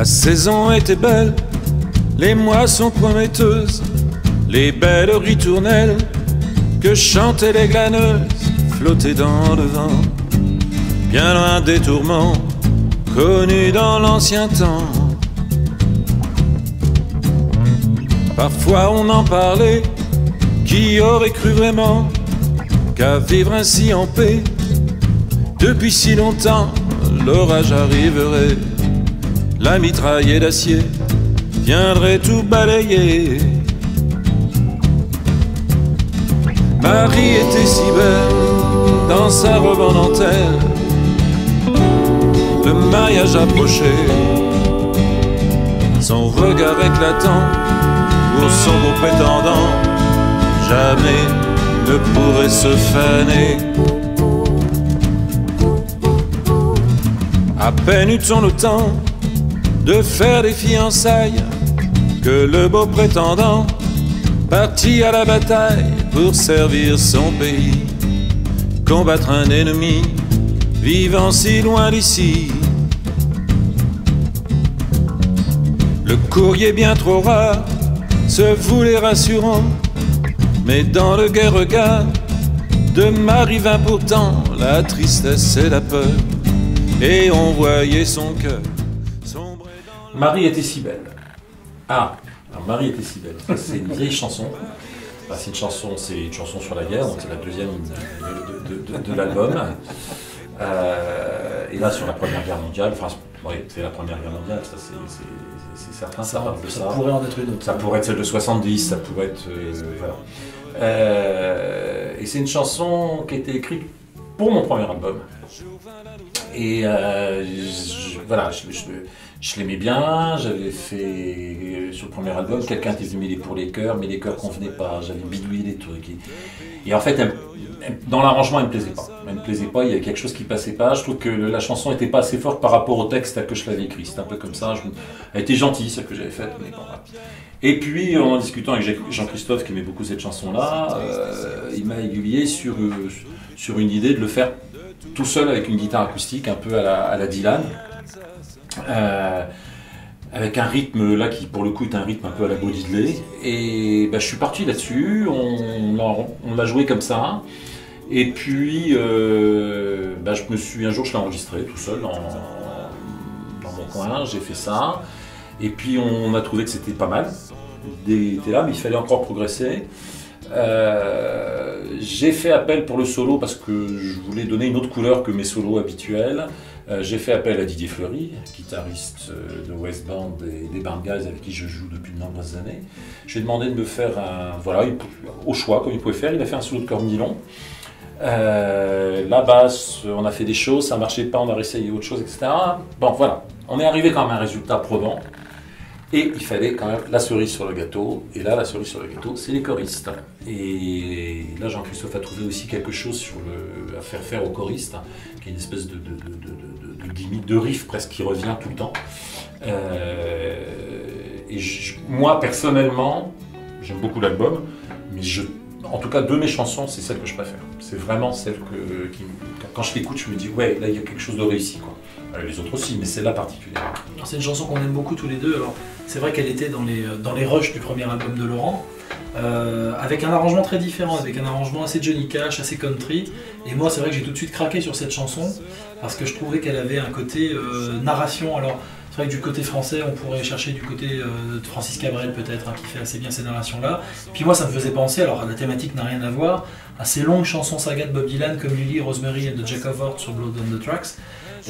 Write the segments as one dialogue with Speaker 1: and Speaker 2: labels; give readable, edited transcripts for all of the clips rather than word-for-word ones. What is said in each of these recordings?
Speaker 1: La saison était belle, les moissons prometteuses, les belles ritournelles que chantaient les glaneuses flottaient dans le vent, bien loin des tourments connus dans l'ancien temps. Parfois on en parlait, qui aurait cru vraiment qu'à vivre ainsi en paix, depuis si longtemps l'orage arriverait, la mitraillée d'acier viendrait tout balayer. Marie était si belle dans sa robe en dentelle, le mariage approchait, son regard éclatant pour son beau prétendant jamais ne pourrait se faner. À peine eut-on le temps de faire des fiançailles que le beau prétendant partit à la bataille pour servir son pays, combattre un ennemi vivant si loin d'ici. Le courrier bien trop rare se voulait rassurant, mais dans le gai regard de Marie vint pourtant la tristesse et la peur, et on voyait son cœur sombrer dans...
Speaker 2: Marie était si belle. Ah, alors Marie était si belle. C'est une vieille chanson. Enfin, c'est une chanson sur la guerre, donc c'est la deuxième de l'album. Et là, sur la Première Guerre mondiale, enfin, oui, c'est la Première Guerre mondiale, ça c'est certain, ça parle de ça.
Speaker 3: Ça pourrait en être une autre.
Speaker 2: Ça pourrait être celle de 70, ça pourrait être... voilà. Et c'est une chanson qui a été écrite pour mon premier album. Et voilà, je l'aimais bien, j'avais fait sur le premier album, quelqu'un qui faisait pour les chœurs, mais les chœurs convenaient pas, j'avais bidouillé des trucs. Et en fait, dans l'arrangement, elle me plaisait pas. Elle me plaisait pas, il y avait quelque chose qui passait pas. Je trouve que la chanson était pas assez forte par rapport au texte tel que je l'avais écrit. C'était un peu comme ça. Elle était gentille, celle que j'avais faite, mais bon, voilà. Et puis, en discutant avec Jean-Christophe, qui aimait beaucoup cette chanson-là, il m'a aiguillé sur une idée de le faire tout seul avec une guitare acoustique, un peu à la Dylan. Avec un rythme là qui pour le coup est un rythme un peu à la Bo Diddley, et je suis parti là-dessus, on l'a joué comme ça, et puis un jour je l'ai enregistré tout seul dans mon coin, j'ai fait ça, et puis on a trouvé que c'était pas mal, était là, mais il fallait encore progresser. J'ai fait appel pour le solo parce que je voulais donner une autre couleur que mes solos habituels. J'ai fait appel à Didier Fleury, guitariste de West Band et des Band Guys avec qui je joue depuis de nombreuses années. Je lui ai demandé de me faire au choix, comme il pouvait faire. Il a fait un solo de cornillon. La basse, on a fait des choses, ça ne marchait pas, on a réessayé autre chose, etc. Bon, voilà, on est arrivé quand même à un résultat probant. Et il fallait quand même la cerise sur le gâteau. Et là, la cerise sur le gâteau, c'est les choristes. Et là, Jean-Christophe a trouvé aussi quelque chose à faire aux choristes, qui est une espèce de gimmick, de riff presque qui revient tout le temps. Moi, personnellement, j'aime beaucoup l'album, mais en tout cas, de mes chansons, c'est celle que je préfère. C'est vraiment celle quand je l'écoute, je me dis, ouais, là, il y a quelque chose de réussi, quoi. Les autres aussi, mais celle-là particulièrement.
Speaker 3: C'est une chanson qu'on aime beaucoup tous les deux. Alors, c'est vrai qu'elle était dans les rushs du premier album de Laurent, avec un arrangement très différent, avec un arrangement assez Johnny Cash, assez country. Et moi, c'est vrai que j'ai tout de suite craqué sur cette chanson, parce que je trouvais qu'elle avait un côté narration. Alors, c'est vrai que du côté français, on pourrait chercher du côté de Francis Cabrel peut-être, qui fait assez bien ces narrations-là. Puis moi, ça me faisait penser, alors la thématique n'a rien à voir, à ces longues chansons saga de Bob Dylan comme Lily, Rosemary et de Jack of Hearts sur Blood on the Tracks.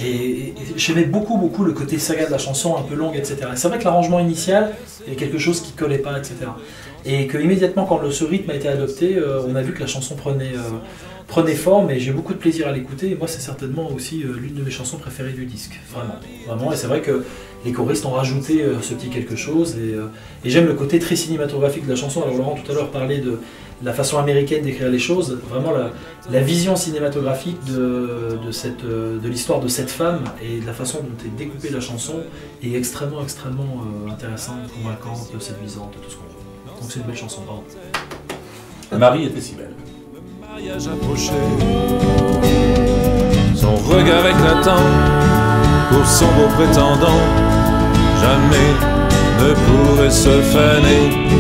Speaker 3: Et j'aimais beaucoup le côté saga de la chanson, un peu longue, etc. Et c'est vrai que l'arrangement initial est quelque chose qui collait pas, etc. Et que immédiatement, quand ce rythme a été adopté, on a vu que la chanson prenait forme, et j'ai beaucoup de plaisir à l'écouter. Et moi, c'est certainement aussi l'une de mes chansons préférées du disque, vraiment. Et c'est vrai que les choristes ont rajouté ce petit quelque chose, et j'aime le côté très cinématographique de la chanson. Alors Laurent tout à l'heure parlait de la façon américaine d'écrire les choses, vraiment la vision cinématographique de l'histoire de cette femme et de la façon dont est découpée la chanson est extrêmement intéressante, convaincante, séduisante, tout ce qu'on veut. Donc c'est une belle chanson, pardon.
Speaker 2: Marie était si belle.
Speaker 1: Le mariage approchait, son regard éclatant pour son beau prétendant jamais ne pourrait se faner.